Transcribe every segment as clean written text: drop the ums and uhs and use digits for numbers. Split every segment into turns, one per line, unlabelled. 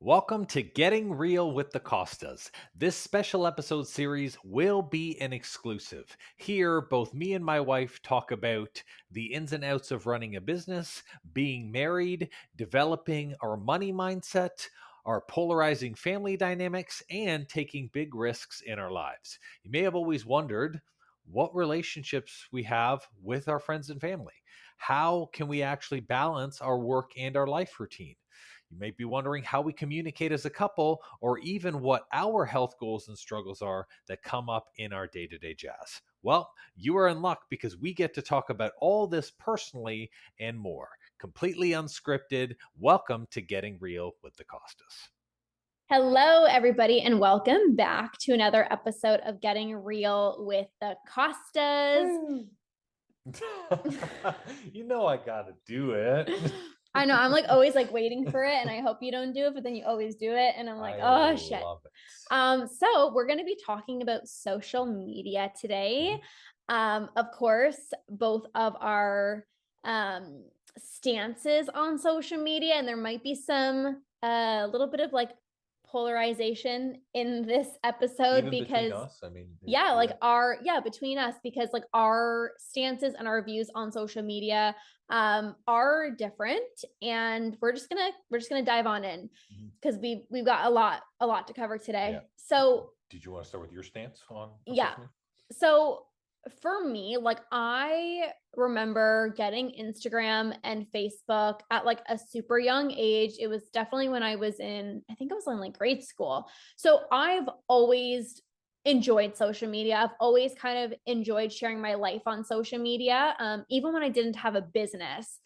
Welcome to Getting Real with the Costas. This special episode series will be an exclusive. Here, both me and my wife talk about the ins and outs of running a business, being married, developing our money mindset, our polarizing family dynamics, and taking big risks in our lives. You may have always wondered what relationships we have with our friends and family. How can we actually balance our work and our life routine? You may be wondering how we communicate as a couple, or even what our health goals and struggles are that come up in our day to day jazz. Well, you are in luck because we get to talk about all this personally and more, completely unscripted. Welcome to Getting Real with the Costas.
Hello, everybody, and welcome back to another episode of Getting Real with the Costas.
You know I gotta do it.
I know, I'm always waiting for it, and I hope you don't do it, but then you always do it, and I'm like,
I
oh shit.
love it.
So we're gonna be talking about social media today. Of course, both of our stances on social media, and there might be some little bit of polarization in this episode
Even between
because
us, I mean,
between us, because our stances and our views on social media are different, and we're just gonna dive on in because we've got a lot to cover today.
Yeah.
So
Did you want to start with your stance on
yeah.
social media?
So for me, I remember getting Instagram and Facebook at a super young age. It was definitely when I was I think I was in grade school. So I've always enjoyed social media. I've always kind of enjoyed sharing my life on social media, even when I didn't have a business.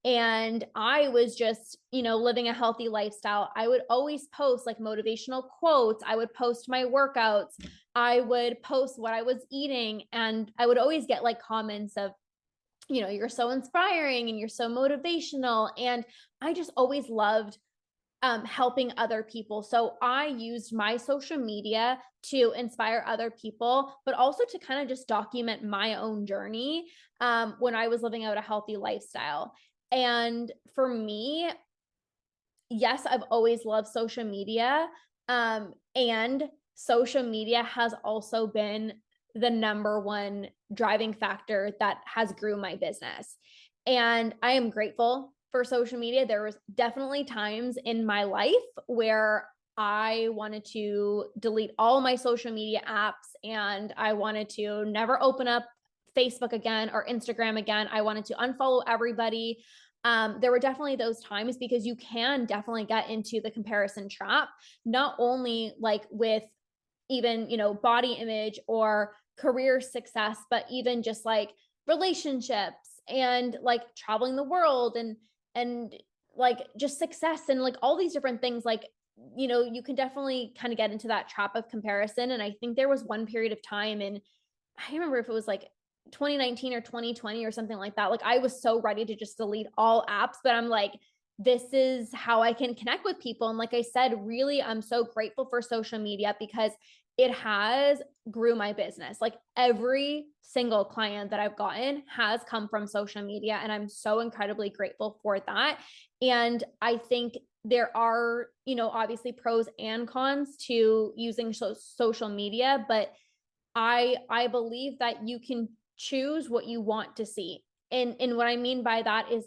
And I was just, living a healthy lifestyle. I would always post motivational quotes. I would post my workouts. I would post what I was eating. And I would always get comments of, you're so inspiring and you're so motivational. And I just always loved helping other people. So I used my social media to inspire other people, but also to kind of just document my own journey when I was living out a healthy lifestyle. And for me, yes, I've always loved social media. And social media has also been the number one driving factor that has grew my business. And I am grateful for social media. There was definitely times in my life where I wanted to delete all my social media apps and I wanted to never open up Facebook again or Instagram again. I wanted to unfollow everybody. There were definitely those times because you can definitely get into the comparison trap, not only with even, body image or career success, but even just relationships and traveling the world and just success and all these different things. You can definitely kind of get into that trap of comparison. And I think there was one period of time in, I don't remember if it was 2019 or 2020 or something like that. I was so ready to just delete all apps, but I'm like, this is how I can connect with people. And like I said, really, I'm so grateful for social media because it has grew my business. Every single client that I've gotten has come from social media. And I'm so incredibly grateful for that. And I think there are, obviously pros and cons to using social media, but I believe that you can choose what you want to see. And what I mean by that is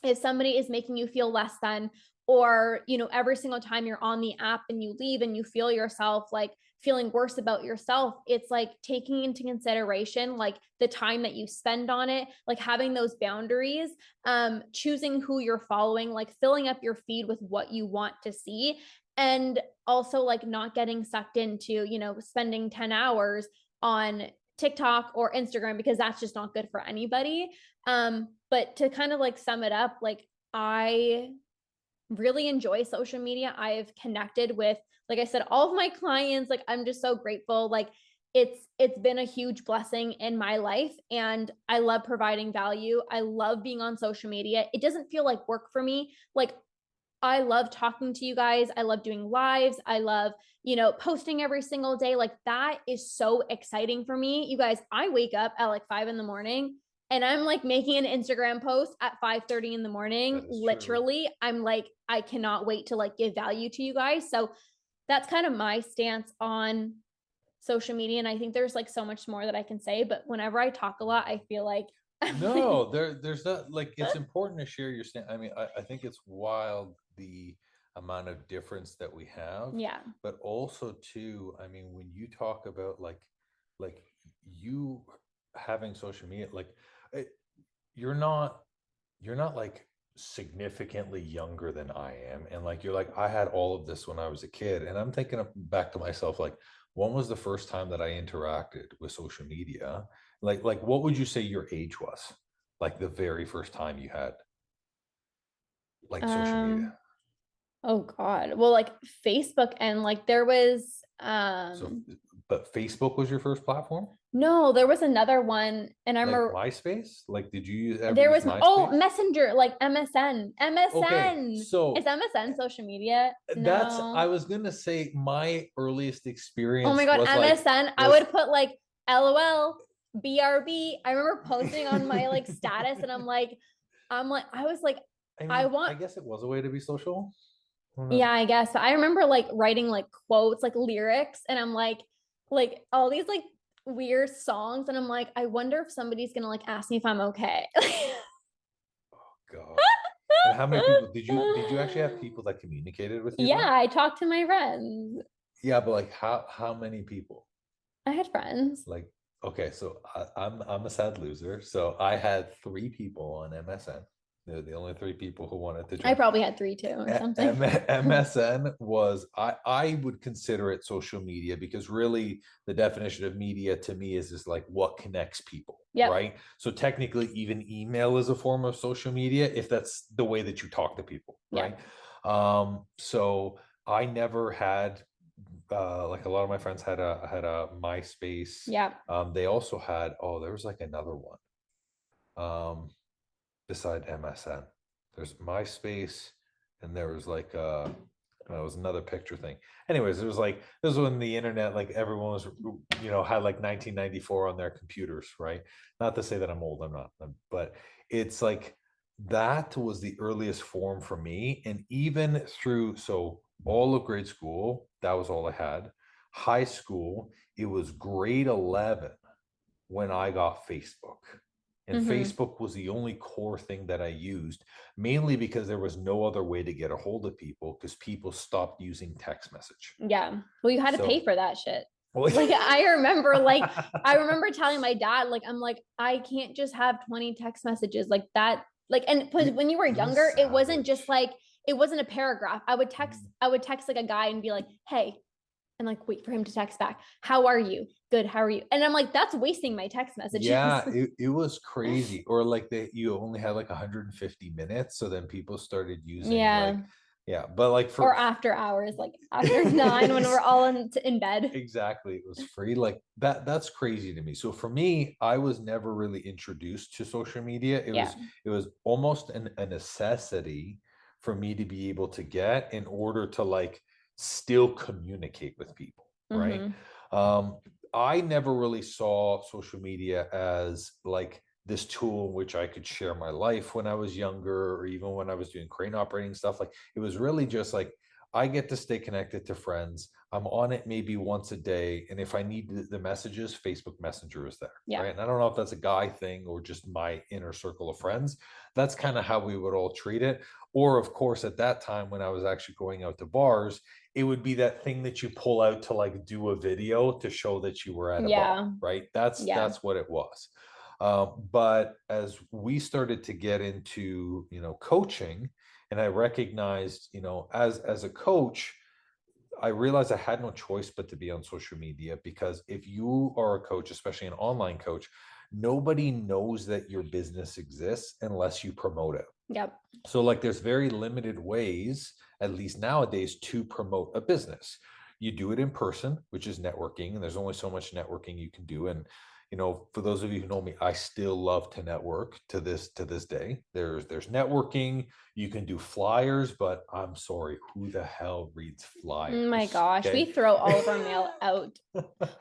if somebody is making you feel less than, or every single time you're on the app and you leave and you feel yourself feeling worse about yourself, it's taking into consideration the time that you spend on it, having those boundaries, choosing who you're following, filling up your feed with what you want to see, and also not getting sucked into spending 10 hours on TikTok or Instagram, because that's just not good for anybody. But to kind of sum it up, I really enjoy social media. I've connected with, like I said, all of my clients. I'm just so grateful. It's been a huge blessing in my life, and I love providing value. I love being on social media. It doesn't feel like work for me. I love talking to you guys. I love doing lives. I love, posting every single day. That is so exciting for me. You guys, I wake up at 5 in the morning and I'm like making an Instagram post at 5:30 in the morning.
That is true.
Literally, I'm like, I cannot wait to like give value to you guys. So that's kind of my stance on social media. And I think there's like so much more that I can say, but whenever I talk a lot, I feel like
No, there's not, like, it's important to share your stand. I mean, I think it's wild the amount of difference that we have,
yeah.
but also too, I mean, when you talk about like you having social media, like it, you're not you're not like significantly younger than I am. And like you're like, I had all of this when I was a kid. And I'm thinking back to myself, like, when was the first time that I interacted with social media? Like what would you say your age was? Like the very first time you had like social media.
Um, oh God. Well, like Facebook and like there was
So but Facebook was your first platform?
no, there was another one and I
Like
remember
MySpace? Like did you ever
there
use
was oh
MySpace?
Messenger, like MSN.
Okay,
MSN. Is
so
MSN social media?
that's, I
No.
was gonna say my earliest
Oh my
experience
God,
was like
MSN. I
was
would put like LOL, BRB. I remember posting on my like status and I was like,
I
I
mean, I
want,
guess it was a way to be social. I don't
yeah,
know.
I guess. I remember like writing like quotes, like lyrics, and I'm like all these like weird songs, and I'm like, I wonder if somebody's gonna like ask me if I'm okay.
God. And how many people did you actually have people that communicated with you
Yeah,
then?
I talked to my friends.
Yeah, but like how many people?
I had friends.
Like, okay, so I'm a sad loser. So I had three people on MSN. They're the only three people who wanted to
I
join.
probably had three too or something.
MSN was, I would consider it social media because really the definition of media to me is just like what connects people,
Yep.
right? So technically even email is a form of social media if that's the way that you talk to people,
Yeah.
right? So I never had like a lot of my friends had a MySpace.
Yeah.
They also had, oh, there was like another one. Um beside MSN. There's MySpace, and there was like it was another picture thing. Anyways, it was like this was when the internet, like everyone was, had like 1994 on their computers, right? Not to say that I'm old, I'm not, but it's like that was the earliest form for me, and even through so all of grade school, that was all I had. High school, it was grade 11 when I got Facebook. And
Mm-hmm.
Facebook was the only core thing that I used, mainly because there was no other way to get a hold of people because people stopped using text message.
Yeah. Well, you had to pay
So,
for that shit.
well,
Like I remember telling my dad, like, I'm like, I can't just have 20 text messages like that. Like, and when you were
it was
younger, it wasn't just
savage.
like it wasn't a paragraph.
Mhm.
I would text like a guy and be like, hey, and like wait for him to text back. How are you? Good. How are you? And I'm like, that's wasting my text messages.
Yeah, it was crazy. Or like you only had like 150 minutes. So then people started using like,
Yeah.
yeah, but like
Or after hours, like after 9 when we're all in bed.
exactly, it was free. Like that's crazy to me. So for me, I was never really introduced to social media. it
Yeah.
was it was almost a necessity for me to be able to get in order to like still communicate with people, right?
Mm-hmm.
um I never really saw social media as like this tool in which I could share my life when I was younger, or even when I was doing crane operating stuff. Like it was really just like I get to stay connected to friends. I'm on it maybe once a day. And if I need the messages, Facebook Messenger is there.
Yeah.
Right. And I don't know if that's a guy thing or just my inner circle of friends. That's kind of how we would all treat it. Or, of course, at that time when I was actually going out to bars, it would be that thing that you pull out to like do a video to show that you were at a bar.
Yeah.
Right. That's
Yeah.
what it was. But as we started to get into, coaching, and I recognized, as a coach, I realized I had no choice but to be on social media, because if you are a coach, especially an online coach, nobody knows that your business exists unless you promote it.
Yep.
So, like, there's very limited ways, at least nowadays, to promote a business. You do it in person, which is networking, and there's only so much networking you can do. And for those of you who know me, I still love to network to this day. There's networking. You can do flyers, but I'm sorry, who the hell reads
Oh my
flyers?
gosh,
Okay.
we throw all of our mail out.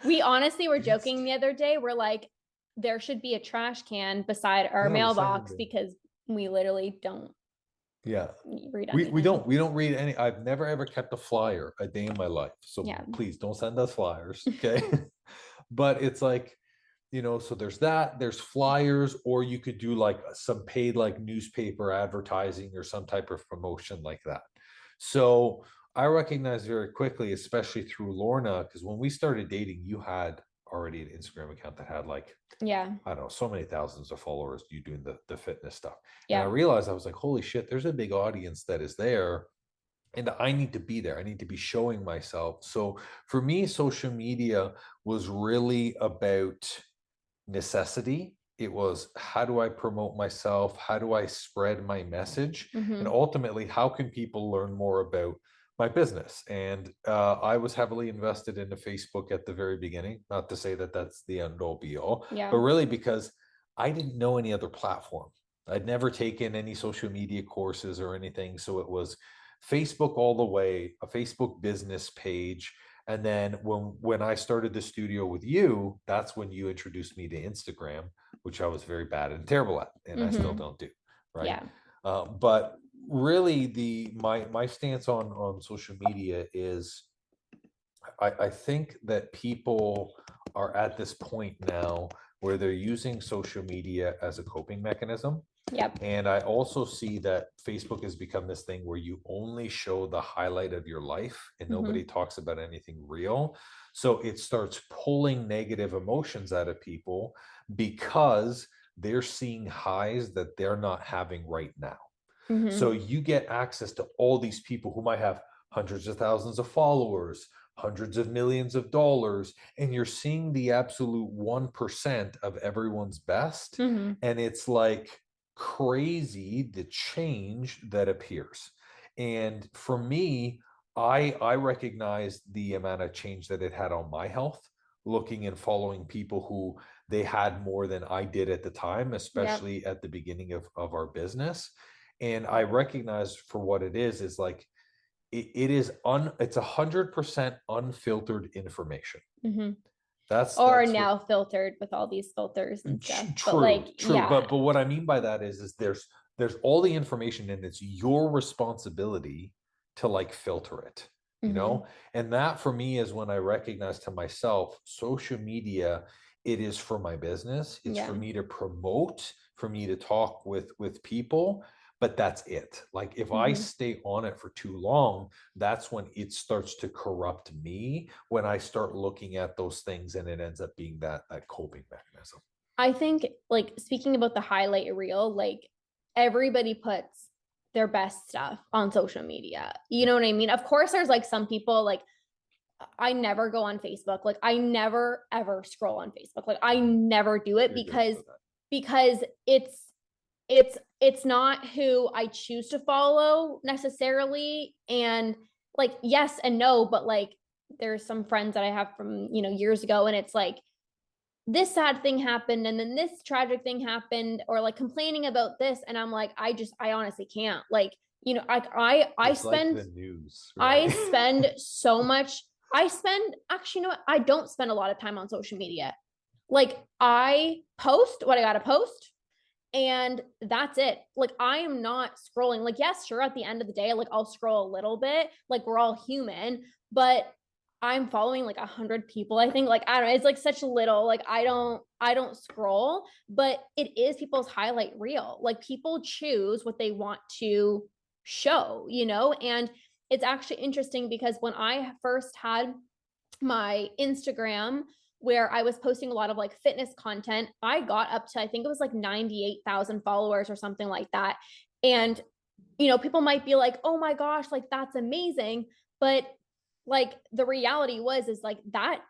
We honestly were joking the other day. We're like, there should be a trash can beside our
Yeah,
mailbox
recycle bin.
because we literally don't
Yeah.
read
We
anything.
don't read any. I've never ever kept a flyer a day in my life. So
Yeah.
please don't send us flyers. Okay. But it's like, so there's that, there's flyers, or you could do like some paid like newspaper advertising or some type of promotion like that. So I recognize very quickly, especially through Lorna, because when we started dating, you had already an Instagram account that had like,
Yeah.
I don't know, so many thousands of followers, you doing the fitness stuff. And I
Yeah.
realized, I was like, holy shit, there's a big audience that is there. And I need to be there. I need to be showing myself. So for me, social media was really about necessity. It was, how do I promote myself? How do I spread my message? And
Mm-hmm.
ultimately, how can people learn more about my business? And I was heavily invested into Facebook at the very beginning. Not to say that that's the end all be all,
Yeah.
but really because I didn't know any other platform. I'd never taken any social media courses or anything. So it was Facebook all the way, a Facebook business page. And then when I started the studio with you, that's when you introduced me to Instagram, which I was very bad and terrible at, and I still
Mm-hmm.
don't do. Right.
Yeah.
But really, my stance on social media is, I think that people are at this point now where they're using social media as a coping mechanism.
Yep.
And I also see that Facebook has become this thing where you only show the highlight of your life and nobody talks about anything real. So it starts pulling negative emotions out of people because they're seeing highs that they're not having right now.
Mm-hmm.
So you get access to all these people who might have hundreds of thousands of followers, hundreds of millions of dollars, and you're seeing the absolute 1% of everyone's best.
Mm-hmm.
And it's like crazy the change that appears. And for me, I recognize the amount of change that it had on my health, looking and following people who they had more than I did at the time,
Yep.
especially at the beginning of our business. And I recognize for what it is like it is it's 100% unfiltered information.
Mm-hmm. Or
That's what
now filtered with all these filters and stuff. But like,
true.
yeah.
But what I mean by that is there's all the information and it's your responsibility to like filter it,
Mm-hmm.
and that for me is when I recognize to myself, social media, it is for my business, it's
Yeah.
for me to promote, for me to talk with people, but that's it. Like if I
Mm-hmm.
stay on it for too long, that's when it starts to corrupt me, when I start looking at those things and it ends up being that coping mechanism.
I think, like, speaking about the highlight reel, like, everybody puts their best stuff on social media. You know what I mean? Of course, there's like some people, like, I never go on Facebook. Like, I never ever scroll on Facebook. Like, I never do it because it's not who I choose to follow necessarily. And like, yes and no, but like, there's some friends that I have from, years ago, and it's like, this sad thing happened and then this tragic thing happened, or like complaining about this, and I'm like, I honestly can't, like, I
It's like
spend
the news,
I
right?
spend so much. Actually, I don't spend a lot of time on social media. Like, I post what I got to post, and that's it. Like, I am not scrolling. Like, yes, sure, at the end of the day, like, I'll scroll a little bit, like, we're all human, but I'm following like 100 people, I think. Like, I don't know, it's like such little, like, I don't scroll, but it is people's highlight reel. Like, people choose what they want to show, and it's actually interesting because when I first had my Instagram, where I was posting a lot of like fitness content, I got up to, I think it was like 98,000 followers or something like that. And, people might be like, oh my gosh, like, that's amazing. But like, the reality is like, that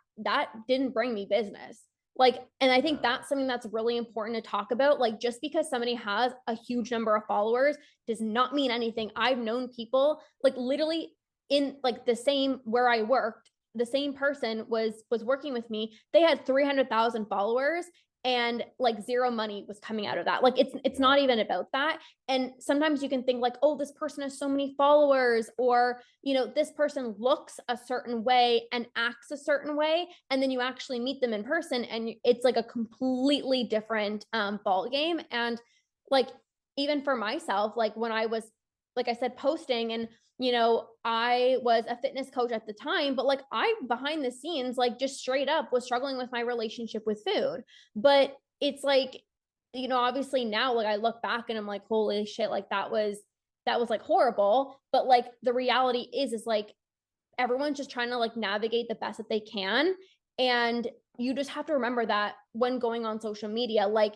didn't bring me business. Like, and I think that's something that's really important to talk about. Like, just because somebody has a huge number of followers does not mean anything. I've known people, like, literally in like the same, where I worked, the same person was working with me. They had 300,000 followers, and like zero money was coming out of that. Like it's not even about that. And sometimes you can think like, oh, this person has so many followers, or this person looks a certain way and acts a certain way, and then you actually meet them in person and it's like a completely different ball game. And like, even for myself, like when I was, like I said, posting, and I was a fitness coach at the time, but like I behind the scenes, like just straight up was struggling with my relationship with food. But it's like, obviously now, like I look back and I'm like, holy shit, like that was like horrible. But like the reality is like everyone's just trying to like navigate the best that they can. And you just have to remember that when going on social media, like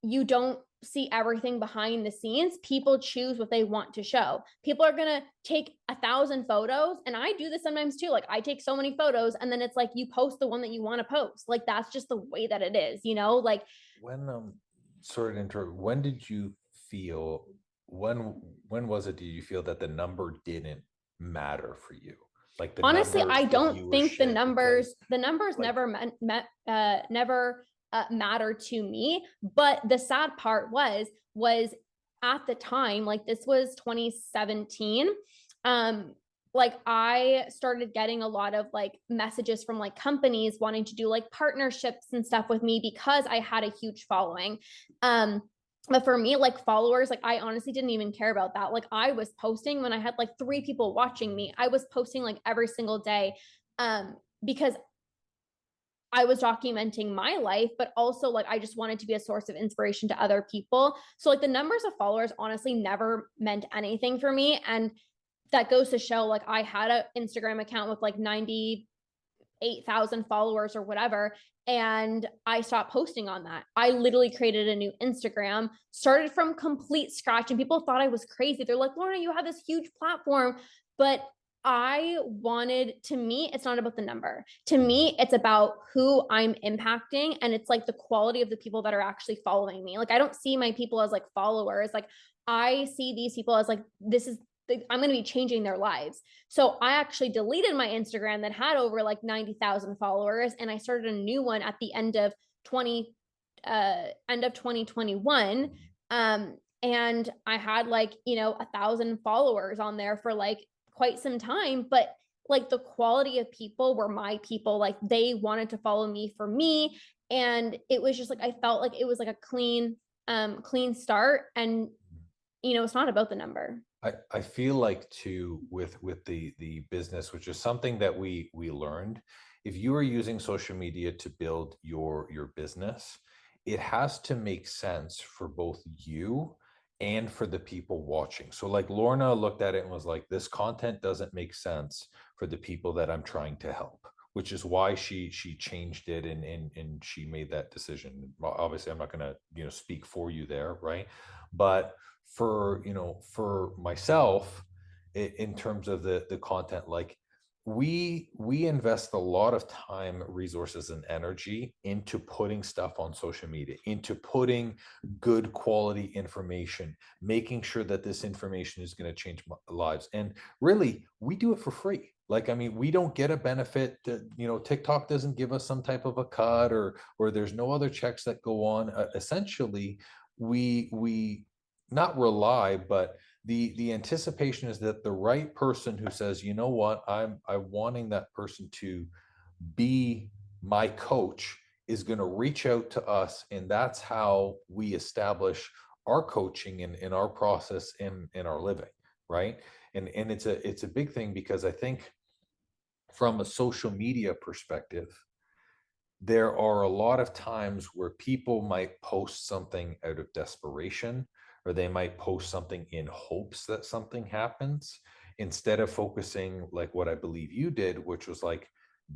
you don't see everything behind the scenes. People choose what they want to show. People are going to take 1,000 photos. And I do this sometimes too. Like I take so many photos and then it's like you post the one that you want to post. Like that's just the way that it is, like
When sorry to interrupt, when did you feel, when was it, did you feel that the number didn't matter for you? Like the
honestly,
numbers,
I
the
don't think the
viewership,
numbers
because
the numbers
like
never matter to me. But the sad part was at the time, like this was 2017. Like I started getting a lot of like messages from like companies wanting to do like partnerships and stuff with me because I had a huge following. But for me, like followers, like I honestly didn't even care about that. Like I was posting when I had like 3 people watching me. I was posting like every single day, because I was documenting my life, but also like I just wanted to be a source of inspiration to other people. So like the numbers of followers honestly never meant anything for me. And that goes to show, like I had an Instagram account with like 98,000 followers or whatever. And I stopped posting on that. I literally created a new Instagram, started from complete scratch, and people thought I was crazy. They're like, Lorna, you have this huge platform. But to me, it's not about the number. To me, it's about who I'm impacting. And it's like the quality of the people that are actually following me. Like, I don't see my people as like followers. Like, I see these people as like, I'm going to be changing their lives. So I actually deleted my Instagram that had over like 90,000 followers, and I started a new one at the end of 2021. And I had like 1,000 followers on there for like quite some time. But like the quality of people were my people. Like they wanted to follow me for me, and it was just like I felt like it was like a clean start. And it's not about the number.
I feel like too, with the business, which is something that we learned, if you are using social media to build your business, it has to make sense for both you and for the people watching. So like Lorna looked at it and was like, this content doesn't make sense for the people that I'm trying to help, which is why she changed it, and she made that decision. Well, obviously I'm not going to speak for you there, right? But for myself, in terms of the content, like we invest a lot of time, resources, and energy into putting stuff on social media, into putting good quality information, making sure that this information is going to change lives. And really, we do it for free. Like, I mean, we don't get a benefit TikTok doesn't give us some type of a cut, or there's no other checks that go on. Essentially, we not rely, but the anticipation is that the right person who says, you know what, I'm wanting that person to be my coach, is going to reach out to us, and that's how we establish our coaching and our process in our living, right? And it's a big thing, because I think from a social media perspective, there are a lot of times where people might post something out of desperation, or they might post something in hopes that something happens, instead of focusing like what I believe you did, which was like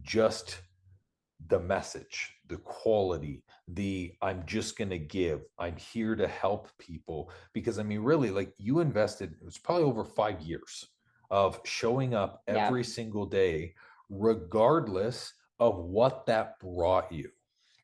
just the message, the quality, I'm just going to give, I'm here to help people. Because I mean, really, like you invested, it was probably over 5 years of showing up
Yeah.
every single day, regardless of what that brought you.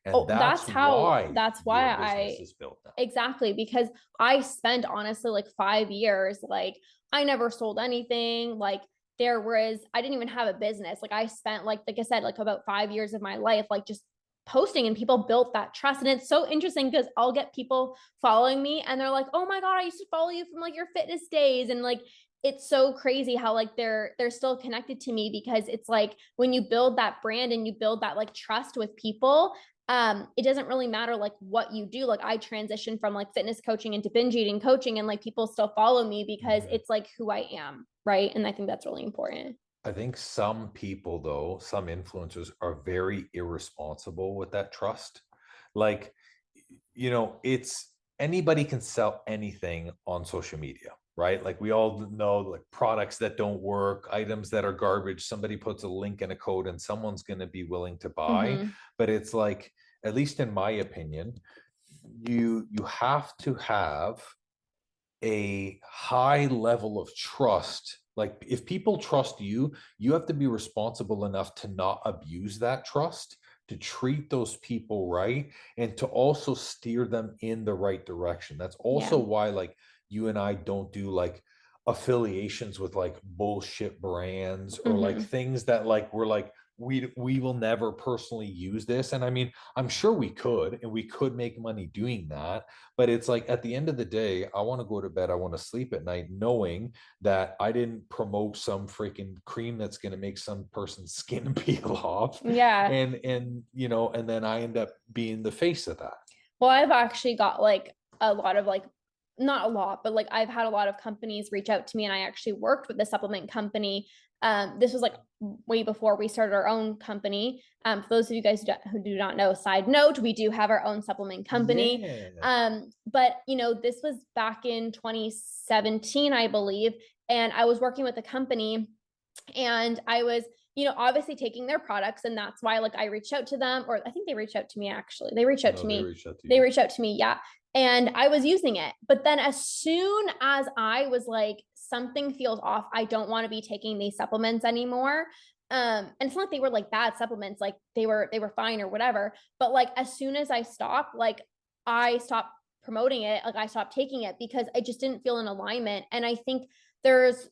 And
Oh,
that's why
that's why
your business
I
is built now.
exactly, because I spent honestly like 5 years, like I never sold anything. Like I didn't even have a business. Like I spent like I said, like about 5 years of my life, like just posting and people built that trust. And it's so interesting because I'll get people following me and they're like, oh my God, I used to follow you from like your fitness days. And like, it's so crazy how like they're still connected to me, because it's like when you build that brand and you build that like trust with people, it doesn't really matter like what you do. Like I transitioned from like fitness coaching into binge eating coaching, and like people still follow me because it's like who I am, right? And I think that's really important.
I think some people, though, some influencers are very irresponsible with that trust. Like, it's anybody can sell anything on social media, right? Like, we all know like products that don't work, items that are garbage. Somebody puts a link and a code, and someone's going to be willing to buy.
Mm-hmm.
But it's like, at least in my opinion, you have to have a high level of trust. Like if people trust you, you have to be responsible enough to not abuse that trust, to treat those people right, and to also steer them in the right direction. That's also
Yeah.
why like you and I don't do like affiliations with like bullshit brands or like
Mm-hmm.
things that like we're like we will never personally use this. And I mean, I'm sure we could, and we could make money doing that, but it's like at the end of the day, I want to go to bed, I want to sleep at night knowing that I didn't promote some freaking cream that's going to make some person's skin peel off.
Yeah.
And then I end up being the face of that.
Well, I've actually got like a lot of like, not a lot, but like I've had a lot of companies reach out to me, and I actually worked with a supplement company. This was like way before we started our own company. For those of you guys who do not know, side note, we do have our own supplement company.
Yeah.
But this was back in 2017, I believe. And I was working with a company, and I was obviously taking their products, and that's why like I reached out to them, or I think they reached out to me. Actually, they reached out
No,
to
they
me.
reached out to
They
you.
reached out to me, yeah. And I was using it, but then as soon as I was like, something feels off, I don't want to be taking these supplements anymore. And it's not like they were like bad supplements, like they were fine or whatever, but like as soon as I stopped, like I stopped promoting it, like I stopped taking it because I just didn't feel in alignment. And I think there's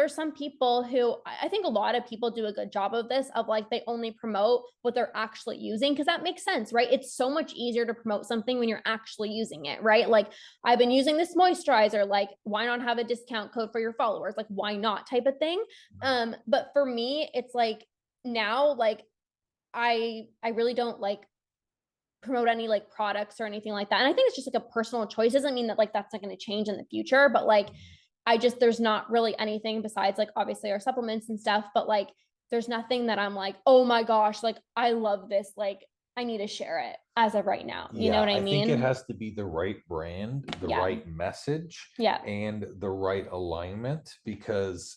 some people who, I think a lot of people do a good job of this, of like they only promote what they're actually using, because that makes sense, right? It's so much easier to promote something when you're actually using it, right? Like I've been using this moisturizer, like why not have a discount code for your followers? Like why not, type of thing. But for me, it's like now, like I really don't like promote any like products or anything like that. And I think it's just like a personal choice. Doesn't mean that like that's not going to change in the future, but like there's not really anything besides like obviously our supplements and stuff, but like there's nothing that I'm like, oh my gosh, like I love this, like I need to share it as of right now. You know
Yeah,
what I
I think it
mean?
has to be the right brand, the
Yeah.
right message,
Yeah.
and the right alignment, because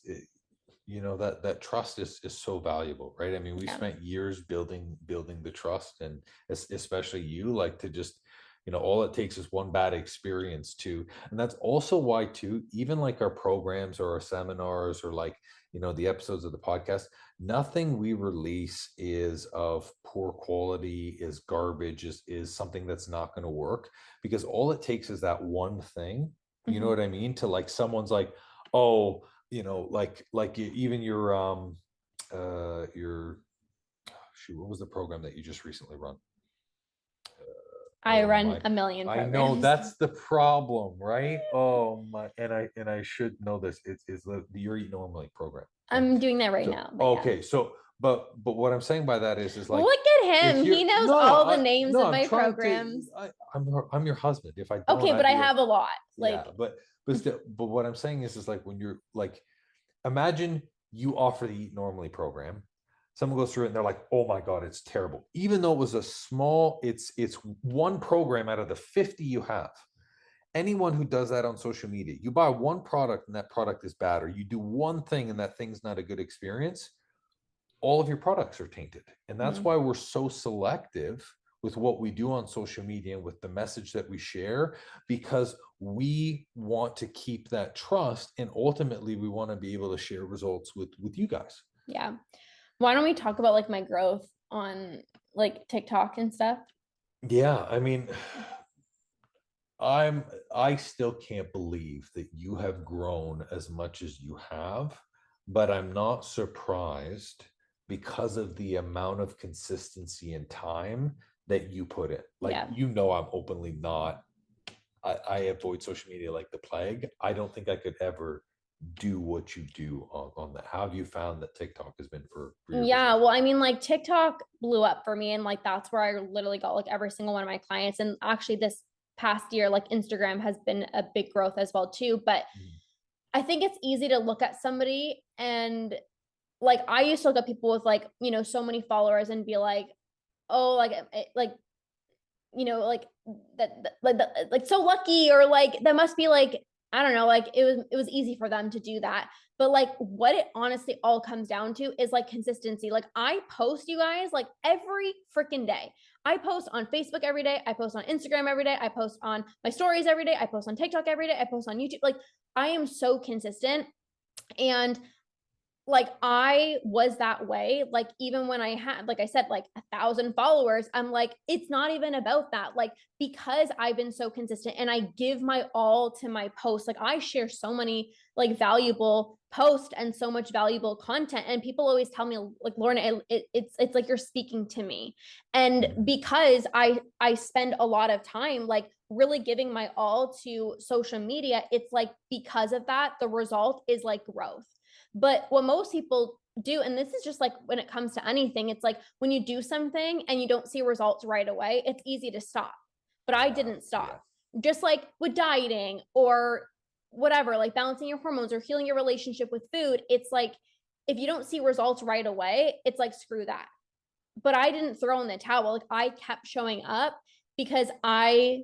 that trust is so valuable, right? I mean, we
Yeah.
spent years building the trust, and especially you, like, to just all it takes is one bad experience to. And that's also why too, even like our programs or our seminars or like the episodes of the podcast, nothing we release is of poor quality, is garbage, is something that's not going to work, because all it takes is that one thing, you know
Mhm.
what I mean, to like someone's like, oh, even your shoot, what was the program that you just recently run?
I
Oh
run
my,
a million
I know
programs.
that's the problem, right? Oh my, and I should know this. It's the Your Eat Normally program. Okay.
I'm doing that right
So
now, but yeah.
okay, so but what I'm saying by that is like,
Look at
if
him.
you're
He knows
no,
all the
I
names
no,
of
I'm
my
trying to
programs.
I'm your husband. If I don't,
Okay, but
I'd
I
be like,
have a lot.
yeah,
Like,
but what I'm saying is like when you're like, imagine you offer the Eat Normally program. Someone goes through it and they're like, "Oh my God, it's terrible." Even though it was it's one program out of the 50 you have. Anyone who does that on social media, you buy one product and that product is bad, or you do one thing and that thing's not a good experience, all of your products are tainted. And that's
mhm.
why we're so selective with what we do on social media and with the message that we share, because we want to keep that trust, and ultimately we want to be able to share results with you guys.
Yeah. Why don't we talk about like my growth on like TikTok and stuff?
Yeah, I mean, I still can't believe that you have grown as much as you have, but I'm not surprised because of the amount of consistency and time that you put in. Like,
Yeah.
I'm openly not, I avoid social media like the plague. I don't think I could ever do what you do on that. How have you found that TikTok has been for your
Yeah,
business?
well, I mean, like TikTok blew up for me, and like that's where I literally got like every single one of my clients. And actually, this past year, like Instagram has been a big growth as well too. But
Mm.
I think it's easy to look at somebody and like I used to look at people with like, so many followers and be like, oh, like like like so lucky, or like that must be like, I don't know, like it was easy for them to do that. But like what it honestly all comes down to is like consistency. Like I post, you guys, like every freaking day. I post on Facebook every day. I post on Instagram every day. I post on my stories every day. I post on TikTok every day. I post on YouTube. Like I am so consistent. And like I was that way, like even when I had, like I said, like 1,000 followers, I'm like, it's not even about that. Like because I've been so consistent and I give my all to my posts, like I share so many like valuable posts and so much valuable content, and people always tell me like, Lauren, it's like you're speaking to me. And because I spend a lot of time like really giving my all to social media, it's like because of that the result is like growth. But what most people do, and this is just like when it comes to anything, it's like when you do something and you don't see results right away, it's easy to stop. But I didn't
Yeah.
stop. Just like with dieting or whatever, like balancing your hormones or healing your relationship with food, it's like if you don't see results right away, it's like screw that. But I didn't throw in the towel. Like I kept showing up because my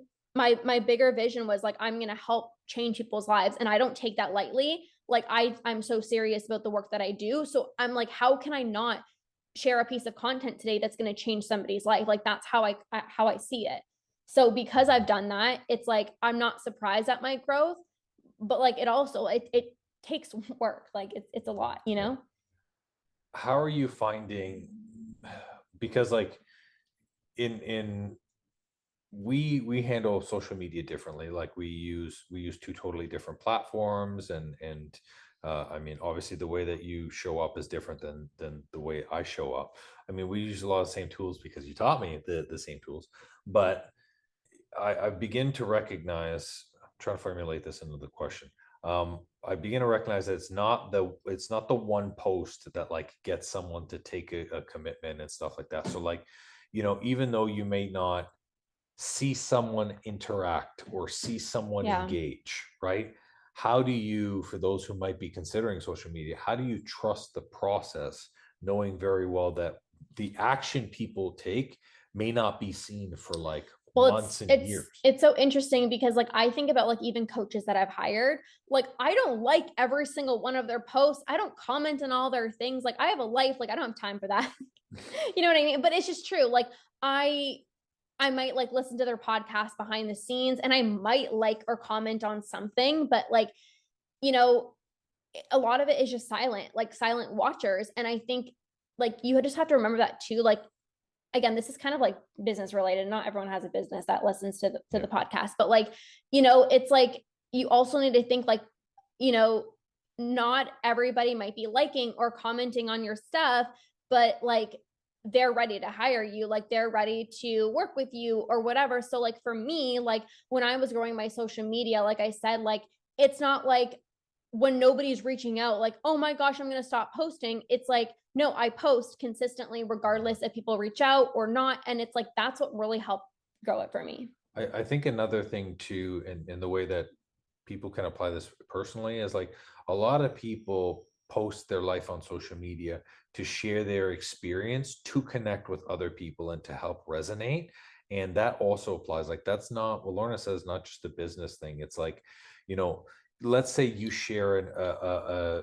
bigger vision was like I'm going to help change people's lives, and I don't take that lightly. Like I'm so serious about the work that I do. So I'm like, how can I not share a piece of content today that's going to change somebody's life? Like that's how I see it. So because I've done that, it's like I'm not surprised at my growth, but like it takes work. Like it's a lot, you
Yeah.
know?
How are you finding, because like in we handle social media differently. Like we use two totally different platforms, and I mean, obviously the way that you show up is different than the way I show up. I mean, we use a lot of the same tools because you taught me the same tools, but I begin to recognize, I'm trying to formulate this into the question. I begin to recognize that it's not the one post that like gets someone to take a commitment and stuff like that. So like, even though you may not see someone interact or see someone
Yeah.
engage, right? How do you, for those who might be considering social media, how do you trust the process, knowing very well that the action people take may not be seen for like
Well,
months and years?
it's so interesting because like I think about like even coaches that I've hired, like I don't like every single one of their posts. I don't comment on all their things. Like I have a life, like I don't have time for that. You know what I mean? But it's just true. Like I I might like listen to their podcast behind the scenes and I might like or comment on something, but like, you know, a lot of it is just silent, like silent watchers. And I think like you just have to remember that too. Like again, this is kind of like business related. Not everyone has a business that listens to
Yeah.
the podcast, but like, it's like you also need to think like, you know, not everybody might be liking or commenting on your stuff, but like they're ready to hire you, like they're ready to work with you or whatever. So like for me, like when I was growing my social media, like I said, like it's not like when nobody's reaching out, like, oh my gosh, I'm going to stop posting. It's like, no, I post consistently, regardless if people reach out or not. And it's like, that's what really helped grow it for me.
I think another thing too, in the way that people can apply this personally, is like a lot of people post their life on social media to share their experience, to connect with other people, and to help resonate. And that also applies. Like that's not what Lorna says, not just a business thing. It's like, you know, let's say you share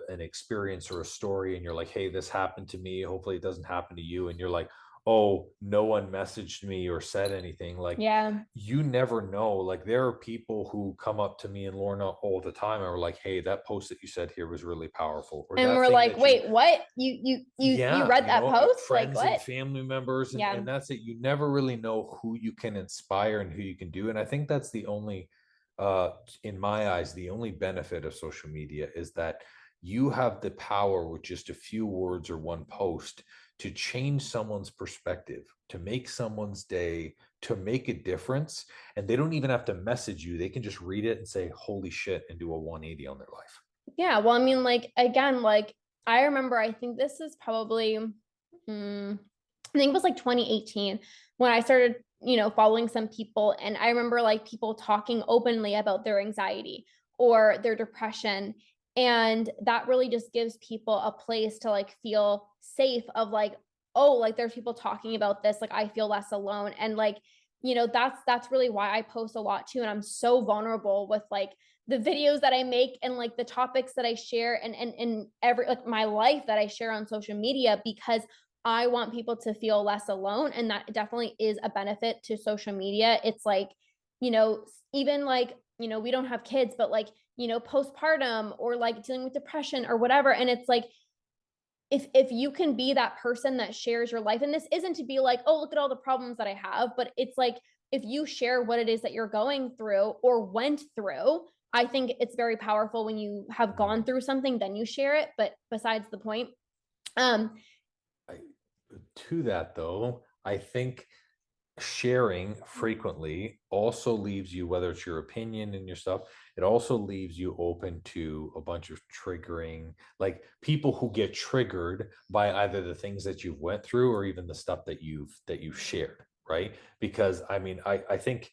an experience or a story, and you're like, hey, this happened to me. Hopefully it doesn't happen to you. And you're like, oh, no one messaged me or said anything. Like,
Yeah.
you never know. Like there are people who come up to me and Lorna all the time and are like, hey, that post that you said here was really powerful, or
And
that
we're
thing
like,
that you,
wait, what? You
yeah,
read that post? Like
friends and
what?
family members, and
Yeah.
that's it. You never really know who you can inspire and who you can do. And I think that's the only, uh in my eyes, the only benefit of social media is that you have the power with just a few words or one post to change someone's perspective, to make someone's day, to make a difference. And they don't even have to message you. They can just read it and say, holy shit, and do a 180 on their life.
Yeah. Well, I mean, like, again, like, I remember, I think this is probably, I think it was like 2018 when I started, following some people. And I remember like people talking openly about their anxiety or their depression. And that really just gives people a place to like feel safe of like, oh, like there's people talking about this. Like I feel less alone. And like, that's really why I post a lot too. And I'm so vulnerable with like the videos that I make and like the topics that I share and every like my life that I share on social media, because I want people to feel less alone. And that definitely is a benefit to social media. It's like, even like, we don't have kids, but like, postpartum or like dealing with depression or whatever. And it's like, if you can be that person that shares your life, and this isn't to be like, oh, look at all the problems that I have, but it's like, if you share what it is that you're going through or went through, I think it's very powerful when you have gone through something, then you share it. But besides the point, um,
to that though, I think sharing frequently also leaves you, whether it's your opinion and your stuff, it also leaves you open to a bunch of triggering, like people who get triggered by either the things that you've went through or even the stuff that you've shared, right? Because I mean, I think,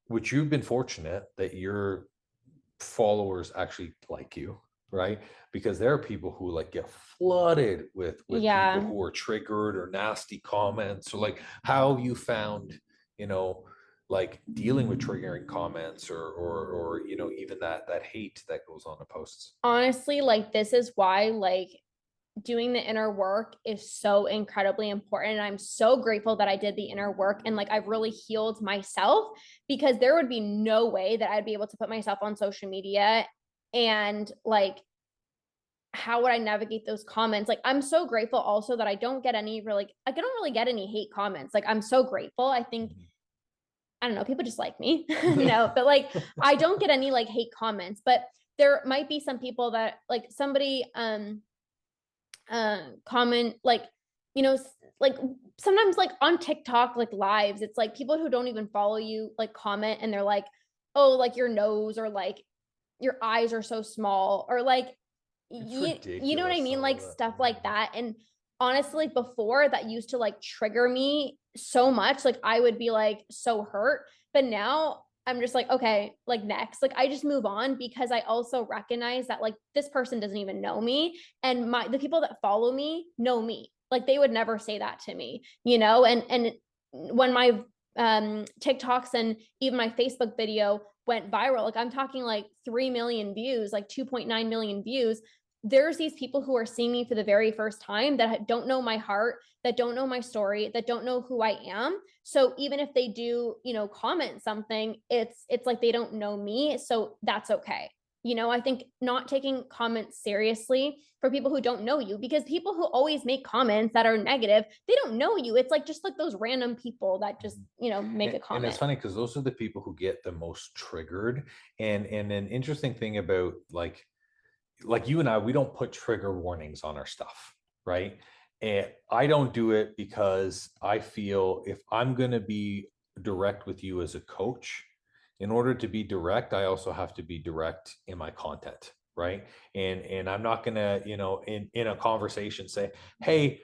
which you've been fortunate that your followers actually like you, right? Because there are people who like get flooded with people
yeah.
who are triggered or nasty comments, or like how you found, you know, like dealing with triggering comments, or even that hate that goes on the posts.
Honestly, like this is why like doing the inner work is so incredibly important. And I'm so grateful that I did the inner work and like I've really healed myself, because there would be no way that I'd be able to put myself on social media and like how would I navigate those comments? Like I'm so grateful also that I don't get any really, like I don't really get any hate comments. Like I'm so grateful. I think I don't know, people just like me. No, but like I don't get any like hate comments, but there might be some people that like somebody comment like, like sometimes like on TikTok like lives, it's like people who don't even follow you like comment and they're like, "Oh, like your nose or like your eyes are so small," or like
It's
you know what I
ridiculous,
mean?
some of
Like
it.
stuff like that. And honestly, before that used to like trigger me so much. Like I would be like so hurt. But now I'm just like, okay, like next. Like I just move on, because I also recognize that like this person doesn't even know me. And the people that follow me know me. Like they would never say that to me, and when my TikToks and even my Facebook video went viral, like I'm talking like 3 million views, like 2.9 million views, there's these people who are seeing me for the very first time that don't know my heart, that don't know my story, that don't know who I am. So even if they do, comment something, it's like they don't know me. So that's okay. I think not taking comments seriously for people who don't know you, because people who always make comments that are negative, they don't know you. It's like just like those random people that just, make a
And
comment.
it's funny because those are the people who get the most triggered. And an interesting thing about like you and I, we don't put trigger warnings on our stuff, right? And I don't do it because I feel if I'm going to be direct with you as a coach, in order to be direct, I also have to be direct in my content, right? And I'm not going to, in a conversation say, "Hey,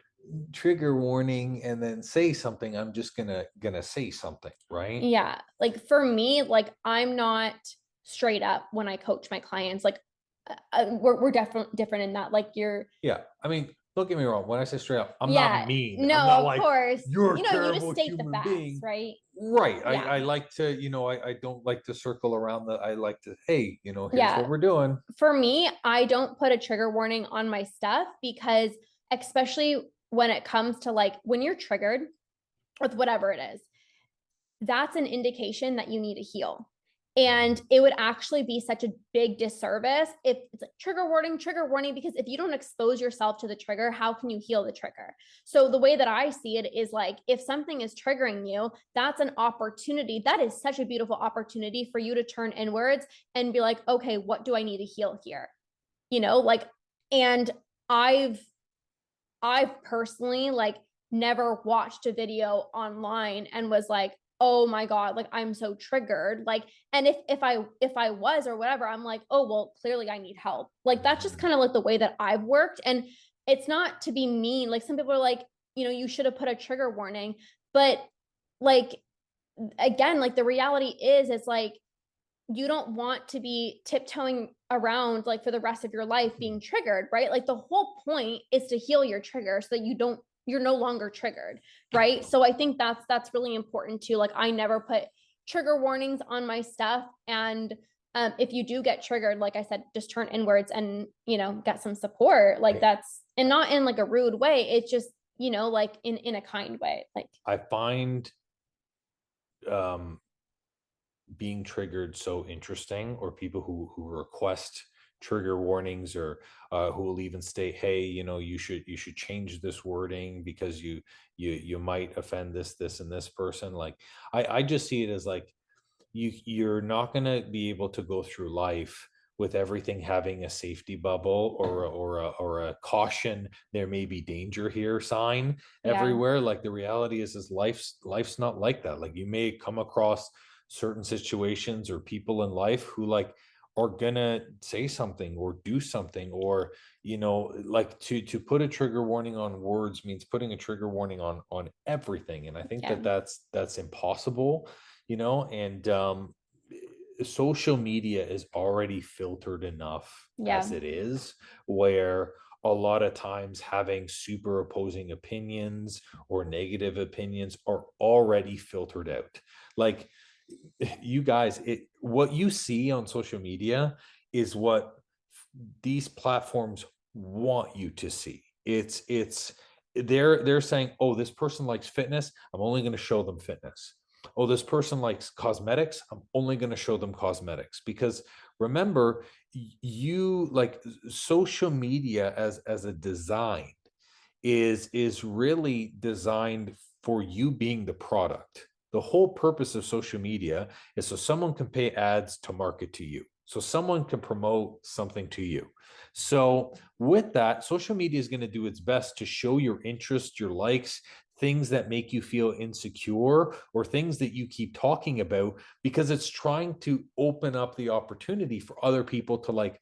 trigger warning," and then say something. I'm just gonna say something, right?
Yeah. Like for me, like I'm not straight up when I coach my clients. Like we're definitely different in that. Like you're,
Yeah, I mean, don't get me wrong. When I say straight up, I'm not
yeah,
mean.
no,
I'm not
of
like,
course,
you're a
you just
terrible
state the
human
facts,
being.
right?
Right. I,
Yeah.
I like to, I don't like to circle around I like to, hey, here's
Yeah.
what we're doing.
For me, I don't put a trigger warning on my stuff, because especially when it comes to like when you're triggered with whatever it is, that's an indication that you need to heal. And it would actually be such a big disservice if it's like trigger warning, because if you don't expose yourself to the trigger, how can you heal the trigger? So the way that I see it is like, if something is triggering you, that's an opportunity. That is such a beautiful opportunity for you to turn inwards and be like, okay, what do I need to heal here? Like, and I've personally like never watched a video online and was like, oh my God, like I'm so triggered. Like, and if I was or whatever, I'm like, oh well, clearly I need help. Like that's just kind of like the way that I've worked. And it's not to be mean. Like some people are like, you should have put a trigger warning. But like again, like the reality is it's like you don't want to be tiptoeing around like for the rest of your life being triggered, right? Like the whole point is to heal your trigger so that you're no longer triggered, right? So I think that's really important too. Like I never put trigger warnings on my stuff. And if you do get triggered, like I said, just turn inwards and get some support. Like that's, and not in like a rude way. It's just like in a kind way. Like
I find being triggered so interesting, or people who request trigger warnings, or who will even state, hey, you should change this wording because you might offend this and this person. Like I just see it as like, you're not going to be able to go through life with everything having a safety bubble, or a caution, there may be danger here sign everywhere. Like the reality is life's not like that. Like you may come across certain situations or people in life who like are gonna say something or do something, or like to put a trigger warning on words means putting a trigger warning on everything. And I think
yeah,
that's impossible. And social media is already filtered enough as
yeah,
it is, where a lot of times having super opposing opinions or negative opinions are already filtered out. Like you guys, what you see on social media is what these platforms want you to see. It's they're saying, oh, this person likes fitness, I'm only going to show them fitness. Oh, this person likes cosmetics, I'm only going to show them cosmetics. Because remember, you like social media as a design is really designed for you being the product. The whole purpose of social media is so someone can pay ads to market to you, so someone can promote something to you. So with that, social media is going to do its best to show your interest, your likes, things that make you feel insecure, or things that you keep talking about, because it's trying to open up the opportunity for other people to like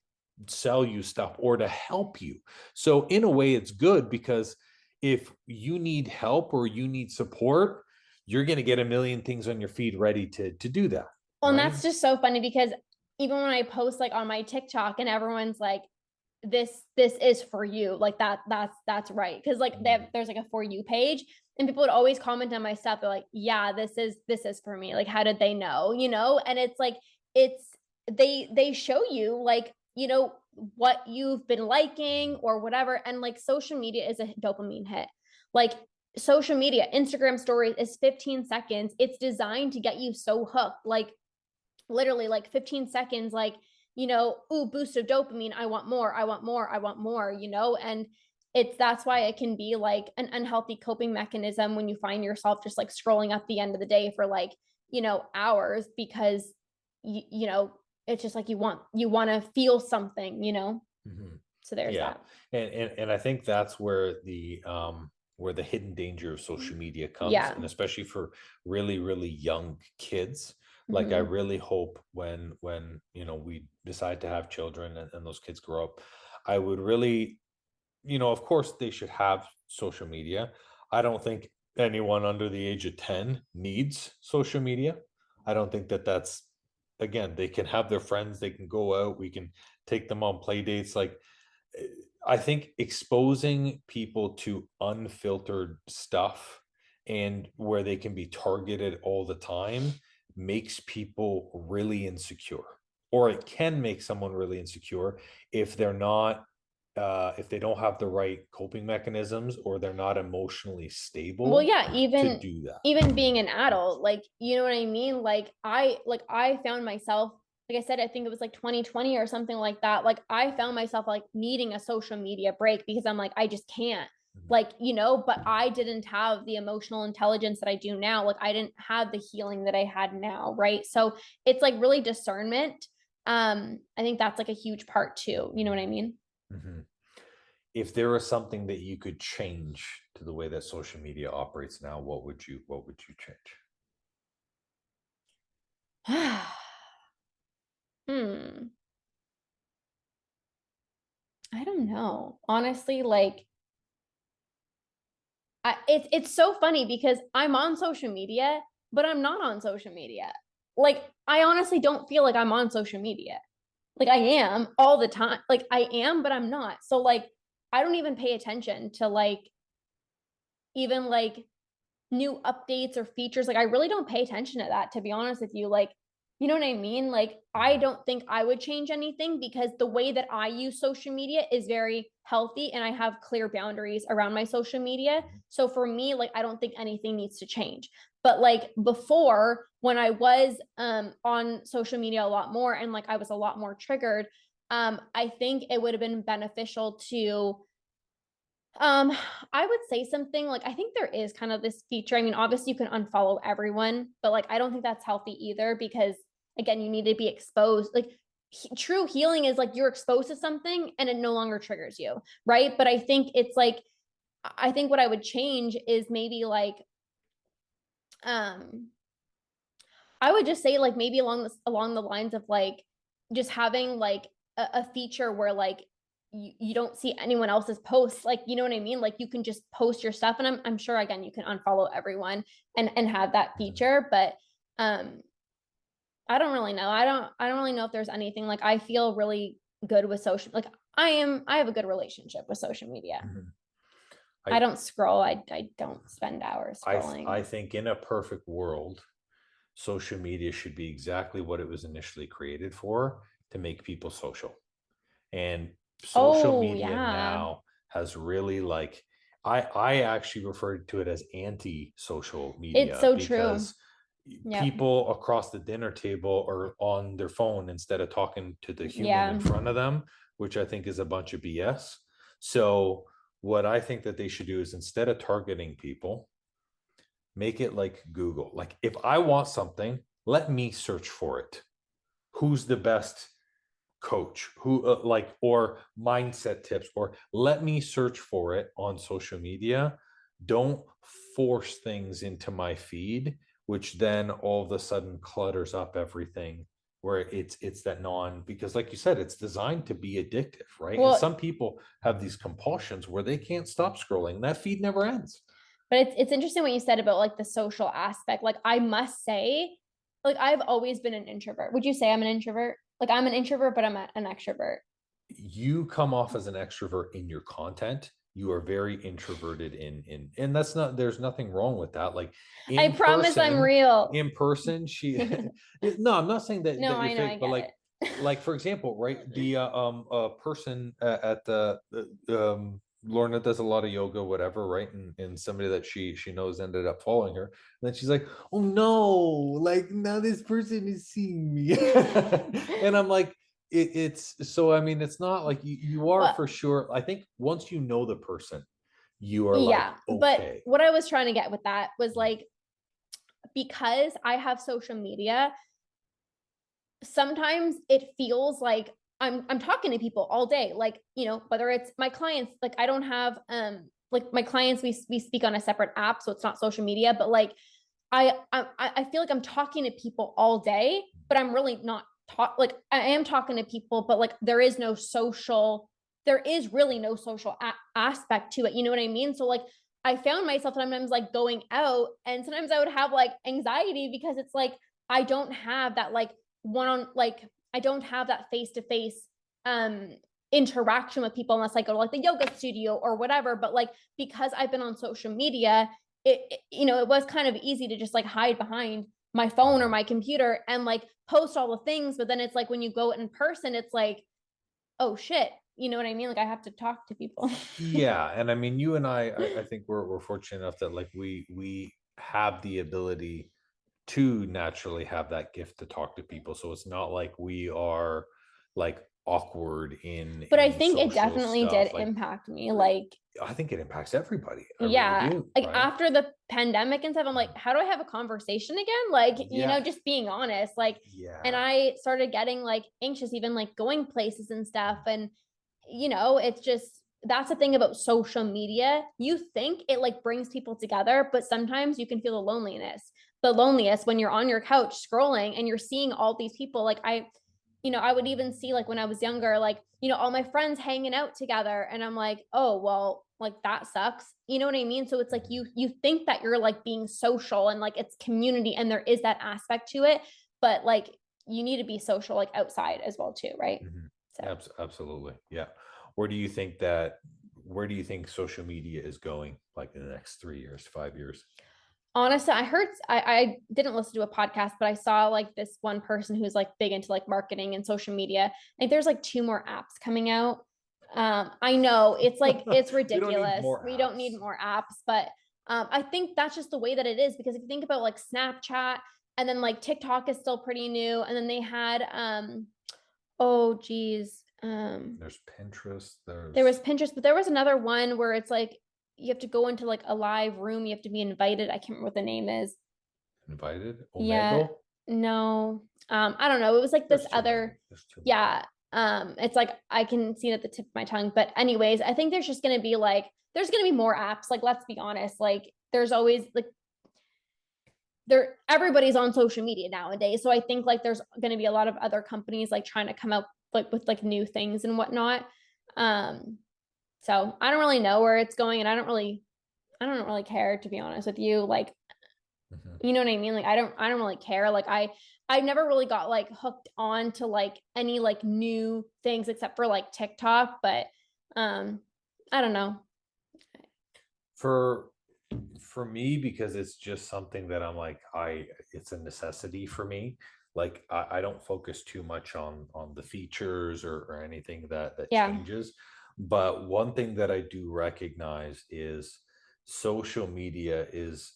sell you stuff or to help you. So in a way, it's good, because if you need help or you need support, you're going to get a million things on your feed ready to do that.
well, and
Right.
that's just so funny because even when I post like on my TikTok and everyone's like, this is for you, like that's right, because like there's like a for you page, and people would always comment on my stuff. They're like, yeah, this is for me. Like how did they know? And it's like it's they show you like what you've been liking or whatever. And like social media is a dopamine hit. Like social media, Instagram stories is 15 seconds. It's designed to get you so hooked. Like literally like 15 seconds, like ooh, boost of dopamine, I want more, I want more, I want more. And that's why it can be like an unhealthy coping mechanism when you find yourself just like scrolling at the end of the day for like hours, because it's just like you want to feel something.
Mhm.
So there's
Yeah.
that.
And I think that's where the hidden danger of social media comes,
Yeah.
and especially for really, really young kids. Like I
Mhm.
really hope when we decide to have children, and those kids grow up, I would really, of course they should have social media. I don't think anyone under the age of 10 needs social media. I don't think that's, again, they can have their friends, they can go out, we can take them on play dates. Like eh, I think exposing people to unfiltered stuff, and where they can be targeted all the time, makes people really insecure. Or it can make someone really insecure if they're not if they don't have the right coping mechanisms, or they're not emotionally
Well,
stable
yeah,
to
even
do that.
even being an adult, like you know what I mean? Like I found myself, like I said, I think it was like 2020 or something like that. Like I found myself like needing a social media break because I'm like, I just can't.
Mhm.
Like, but I didn't have the emotional intelligence that I do now. Like I didn't have the healing that I had now, right? So it's like really discernment. I think that's like a huge part too. You know what I mean?
Mhm. if there was something that you could change to the way that social media operates now, what would you change?
I don't know. Honestly, like it's so funny because I'm on social media, but I'm not on social media. Like I honestly don't feel like I'm on social media. Like I am all the time. Like I am, but I'm not. So like I don't even pay attention to like even like new updates or features. Like I really don't pay attention to that, to be honest with you. Like, you know what I mean? Like I don't think I would change anything because the way that I use social media is very healthy and I have clear boundaries around my social media. So for me, like I don't think anything needs to change. But like before, when I was on social media a lot more and like I was a lot more triggered, I think it would have been beneficial to I would say something like I think there is kind of this feature. I mean, obviously you can unfollow everyone, but like I don't think that's healthy either because again, you need to be exposed. Like true healing is like you're exposed to something and it no longer triggers you, right? But I think it's like I think what I would change is maybe like um I would just say like maybe along the lines of like just having like a feature where like you don't see anyone else's posts, like you know what I mean, like you can just post your stuff, and I'm sure again you can unfollow everyone and have that feature, but um I don't really know. I don't really know if there's anything. Like I feel really good with social, like I have a good relationship with social media. I
I
don't scroll. I don't spend hours scrolling.
I think in a perfect world, social media should be exactly what it was initially created for, to make people social. And social
Oh
media
yeah.
now has really like, I actually referred to it as anti-social
It's
media,
so true.
because
Yep.
people across the dinner table are on their phone instead of talking to the human in
Yeah.
front of them, which I think is a bunch of BS. So what I think that they should do is, instead of targeting people, make it like Google. Like if I want something, let me search for it. Who's the best coach, who like, or mindset tips, or let me search for it on social media. Don't force things into my feed, which then all of a sudden clutters up everything, where it's that non, because like you said, it's designed to be addictive, right? And
Well,
some people have these compulsions where they can't stop scrolling. That feed never ends.
but it's interesting what you said about like the social aspect. Like I must say, like I've always been an introvert. Would you say I'm an introvert? Like I'm an introvert, but I'm an extrovert.
You come off as an extrovert in your content. You are very introverted and that's not, there's nothing wrong with that. Like
I
in
promise I'm
person,
real.
she no, I'm not saying that
No,
you're
I know, I
fake, but
get it.
like for example, right, the person at the Lorna does a lot of yoga, whatever, right? And somebody that she knows ended up following her. And then she's like, oh no, like now this person is seeing me. And I'm like, it's so, I mean, it's not like you are
Well,
for sure. I think once you know the person, you are like,
yeah, but
okay.
what I was trying to get with that was like because I have social media, sometimes it feels like I'm talking to people all day, like you know, whether it's my clients, like I don't have like my clients, we speak on a separate app, so it's not social media, but like I feel like I'm talking to people all day, but I'm really not like I am talking to people, but like there is really no social aspect to it. You know what I mean? So like I found myself sometimes like going out, and sometimes I would have like anxiety because it's like I don't have that like one on like I don't have that face to face interaction with people unless I go to like the yoga studio or whatever. But like because I've been on social media, you know, it was kind of easy to just like hide behind my phone or my computer and like post all the things, but then it's like when you go in person it's like, oh shit, you know what I mean, like I have to talk to people.
Yeah, and I mean, you and I think we're fortunate enough that like we have the ability to naturally have that gift to talk to people. So it's not like we are like awkward
But I
in
think it
social
definitely did
stuff. Like
impact me, like
I think it impacts everybody. I really
yeah,
do,
like
right?
after the pandemic and stuff I'm like, how do I have a conversation again, like you
Yeah,
know, just being honest, like and
yeah.
I started getting like anxious even like going places and stuff, and you know, it's just that's the thing about social media. You think it like brings people together, but sometimes you can feel the loneliest when you're on your couch scrolling and you're seeing all these people. Like I would even see like when I was younger, like, all my friends hanging out together, and I'm like, oh, well, like that sucks. You know what I mean? So it's like you think that you're like being social and like it's community and there is that aspect to it, but like you need to be social like outside as well too, right? So
Absolutely. Yeah. Where do you think that, where do you think social media is going like in the next 3 years, 5 years?
honestly, I didn't listen to a podcast, but I saw like this one person who's like big into like marketing and social media. Like there's like 2 more apps coming out. I know it's like it's
We don't need
ridiculous.
more
We don't
apps.
need more apps, but I think that's just the way that it is, because if you think about like Snapchat, and then like TikTok is still pretty new, and then they had oh geez,
There's Pinterest.
there was
There's
Pinterest, but there was another one where it's like you have to go into like a live room, you have to be invited. I can't remember what the name is.
Invited.
Yeah,
Omegle.
no. I don't know. It was like this
There's too many.
other,
There's too many.
yeah. It's like I can see it at the tip of my tongue. But anyways, I think there's just gonna be like there's gonna be more apps. Like, let's be honest. Like there's always like everybody's on social media nowadays. So I think like there's gonna be a lot of other companies like trying to come up like with like new things and whatnot. So I don't really know where it's going, and I don't really care, to be honest with you. Like,
Mhm.
you know what I mean? Like I don't really care. Like I never really got like hooked on to like any like new things except for like TikTok, but I don't know.
For for me, because it's just something that I'm like, it's a necessity for me. Like I don't focus too much on the features or anything that
Yeah.
changes. But one thing that I do recognize is social media is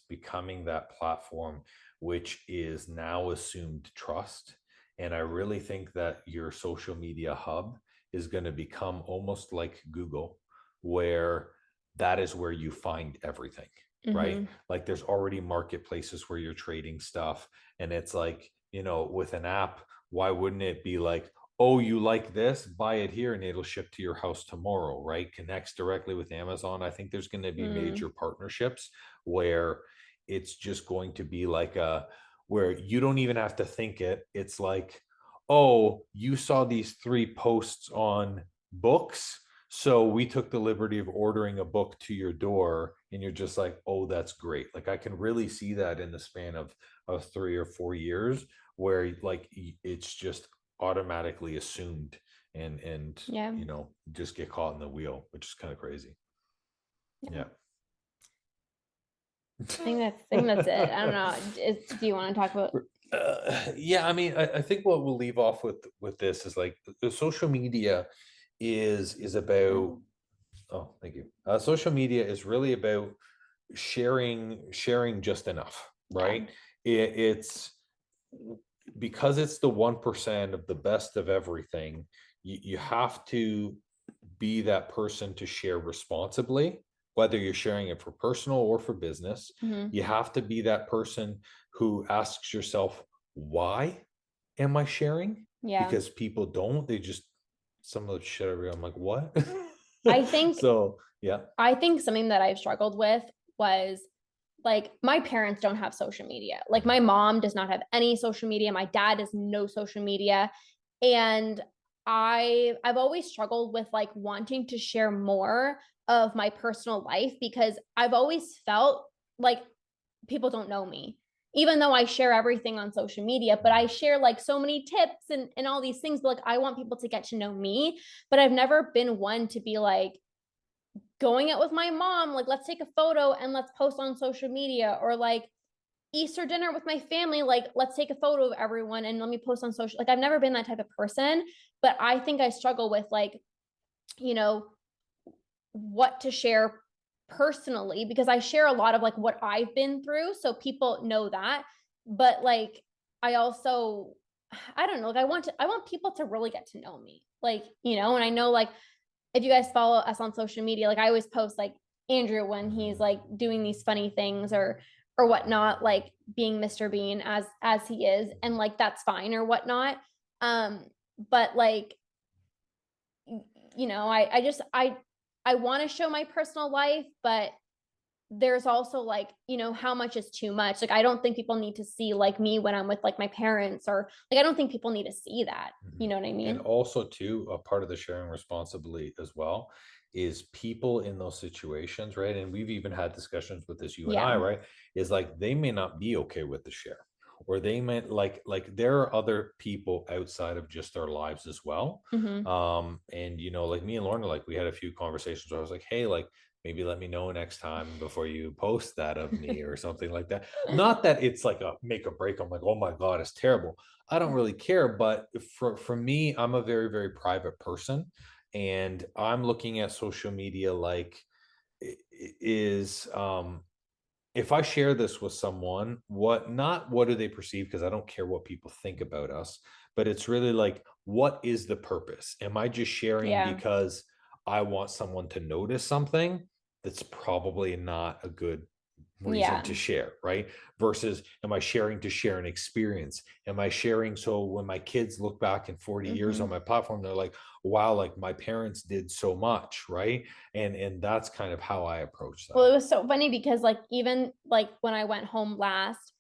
becoming that platform which is now assumed trust. And I really think that your social media hub is going to become almost like Google, where that is where you find everything, right?
Mhm.
Like there's already marketplaces where you're trading stuff. And it's like, with an app, why wouldn't it be like, oh, you like this, buy it here and it'll ship to your house tomorrow, right? Connects directly with Amazon. I think there's going to be
Mm.
major partnerships where it's just going to be like where you don't even have to think it. It's like, oh, you saw these 3 posts on books, so we took the liberty of ordering a book to your door, and you're just like, oh, that's great. Like I can really see that in the span of 3 or 4 years, where like it's just automatically assumed, and
Yeah.
just get caught in the wheel, which is kind of crazy. Yeah.
I think that's it. I don't know. Do you want to talk about?
Yeah, I mean, I think what we'll leave off with this is like the social media is about. Oh, thank you. Social media is really about sharing just enough,
Yeah.
right? It's because it's the 1% of the best of everything. You have to be that person to share responsibly, whether you're sharing it for personal or for business.
Mhm.
You have to be that person who asks yourself, why am I sharing?
Yeah.
Because people don't, they just, some of the shit I read, I'm like, what?
I think
So, yeah.
I think something that I've struggled with was like my parents don't have social media. Like my mom does not have any social media. My dad has no social media. And I've always struggled with like wanting to share more of my personal life, because I've always felt like people don't know me. Even though I share everything on social media, but I share like so many tips and all these things, but like I want people to get to know me. But I've never been one to be like, going out with my mom, like let's take a photo and let's post on social media, or like Easter dinner with my family, like let's take a photo of everyone and let me post on social. Like I've never been that type of person, but I think I struggle with like, you know, what to share personally, because I share a lot of like what I've been through, so people know that. But like I also, I don't know, like I want people to really get to know me. Like, and I know like if you guys follow us on social media, like I always post like Andrew when he's like doing these funny things or whatnot, like being Mr. Bean as he is, and like that's fine or whatnot. But like I just I want to show my personal life, but there's also like, how much is too much? Like, I don't think people need to see like me when I'm with like my parents, or like, I don't think people need to see that. You know what I mean?
And also too, a part of the sharing responsibility as well is people in those situations, right? And we've even had discussions with this, you and I,
Yeah.
right? Is like they may not be okay with the share, or they might like there are other people outside of just our lives as well.
Mhm.
And like me and Lorna, like we had a few conversations where I was like, hey, like maybe let me know next time before you post that of me or something like that. Not that it's like a make or break. I'm like, oh my God, it's terrible. I don't really care. But for me, I'm a very, very private person. And I'm looking at social media like is if I share this with someone, what do they perceive? Because I don't care what people think about us, but it's really like, what is the purpose? Am I just sharing
Yeah.
because I want someone to notice something? That's probably not a good reason to
Yeah.
share, right? Versus, am I sharing to share an experience? Am I sharing so when my kids look back in 40 years on
Mhm.
my platform, they're like, wow, like my parents did so much, right? And that's kind of how I approach
Well,
that.
it was so funny because like even like when I went home last,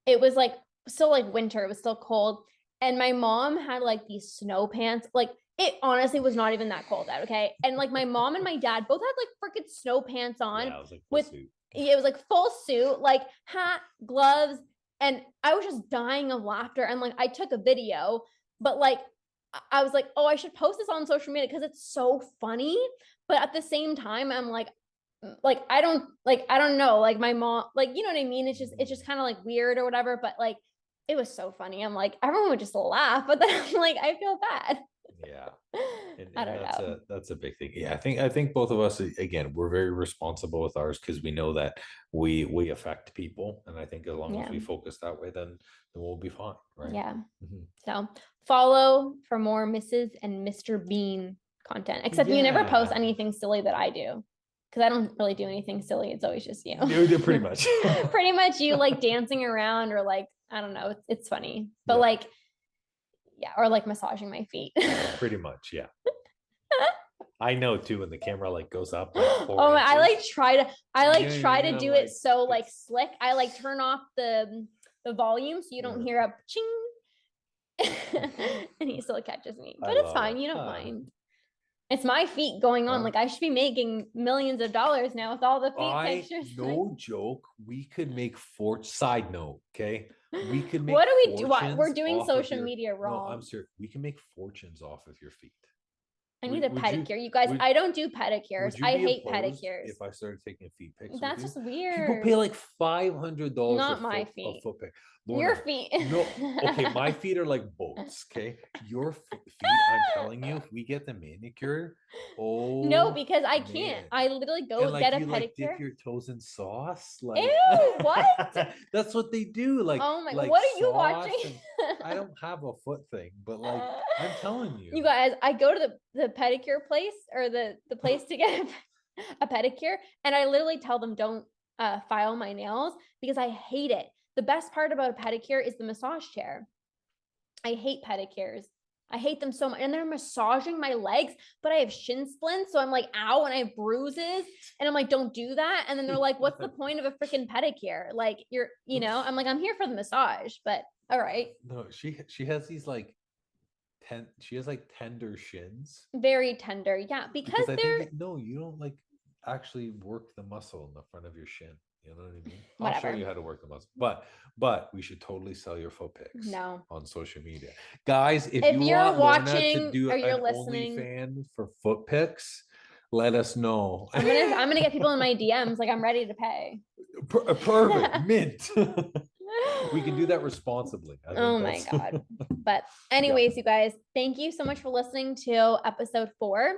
it was like still like winter, it was still cold. And my mom had like these snow pants. Like it honestly was not even that cold out, okay? And like my mom and my dad both had like freaking snow pants on
Yeah, I was like full
with
suit.
it was like full suit, like hat, gloves, and I was just dying of laughter. And like I took a video, but like I was like, oh, I should post this on social media because it's so funny. But at the same time, I'm like I don't know, like my mom, like you know what I mean, it's just kind of like weird or whatever, but like it was so funny. I'm like, everyone would just laugh, but then I'm like, I feel bad.
Yeah. And
I
and
don't
that's
know.
a big thing. Yeah, I think both of us again, we're very responsible with ours because we know that we affect people. And I think as long as
Yeah.
we focus that way, then we'll be fine, right?
Yeah.
Mhm.
So follow for more Mrs. and Mr. Bean content, except you never post
Yeah.
anything silly that I do, because I don't really do anything silly. It's always just you.
Yeah, pretty much.
Pretty much you like dancing around, or like I don't know, it's funny, but
Yeah,
like yeah, or like massaging my feet.
pretty much. Yeah. I know too when the camera like goes up like
Oh,
4 inches.
I like
Yeah,
try to
yeah,
do it
like
so like
it's
slick. I like turn off the volume so you don't
yeah.
hear a ching. And he still catches me.
I
But it's
love
fine,
it.
you don't mind. It's my feet going on.
Yeah.
Like I should be making millions of dollars now with all the feet
I
pictures.
no joke. We could make side note, okay? We could make
What do we do? What? We're
fortunes
doing
off of
social
your
media
no, I'm
wrong.
serious. We can make fortunes off of your feet.
I need a
Would you
pedicure. You guys,
would
I don't do pedicures.
would you
I
be
hate
opposed
pedicures.
if I started taking feet pics with
That's
you?
just
People pay
weird.
like $500
Not my
a
feet.
foot pic.
Your
Lorna,
feet.
no, okay, my feet are like boats. Okay, your feet. I'm telling you, if we get the manicure,
No,
oh
because I can't.
man.
I literally
And
go
like
get a
you like dip
pedicure.
your toes in sauce, like
Ew, what?
that's what they do,
Oh my,
like
what are you
sauce.
watching?
And I don't have a foot thing, but like I'm telling
You
you.
guys, I go to the pedicure place, or the place to get a pedicure, and I literally tell them don't file my nails because I hate it. The best part about a pedicure is the massage chair. I hate pedicures. I hate them so much. And they're massaging my legs, but I have shin splints. So I'm like, ow, and I have bruises. And I'm like, don't do that. And then they're like, what's the point of a freaking pedicure? Like, I'm like, I'm here for the massage, but all right.
No, she has these like she has like tender shins
Very tender. Yeah. Because
because I think
they're
no, you don't like actually work the muscle in the front of your shin. You know what I mean? I'll show
whatever.
you how to work the muscle, but we should totally sell your foot pics
No.
on social media, guys. If
If
you
you're
want Lorna to
watching
do
or you're
an
listening,
OnlyFans for foot pics, let us know.
I'm gonna get people in my DMs, like I'm ready to pay.
Perfect, mint. We can do that responsibly. I
Oh
think
my
that's
God. But
yeah.
anyways, you guys, thank you so much for listening to episode 4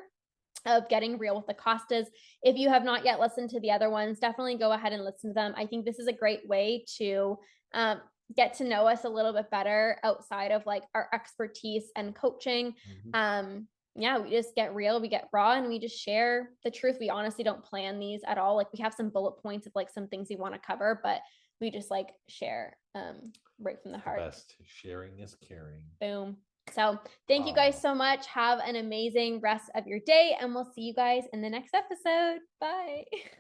of Getting Real with the Costas. If you have not yet listened to the other ones, definitely go ahead and listen to them. I think this is a great way to get to know us a little bit better outside of like our expertise and coaching. Yeah, we just get real, we get raw, and we just share the truth. We honestly don't plan these at all. Like we have some bullet points of like some things we want to cover, but we just like share right from the heart.
Best sharing is caring.
Boom. So thank you guys so much. Have an amazing rest of your day, and we'll see you guys in the next episode. Bye.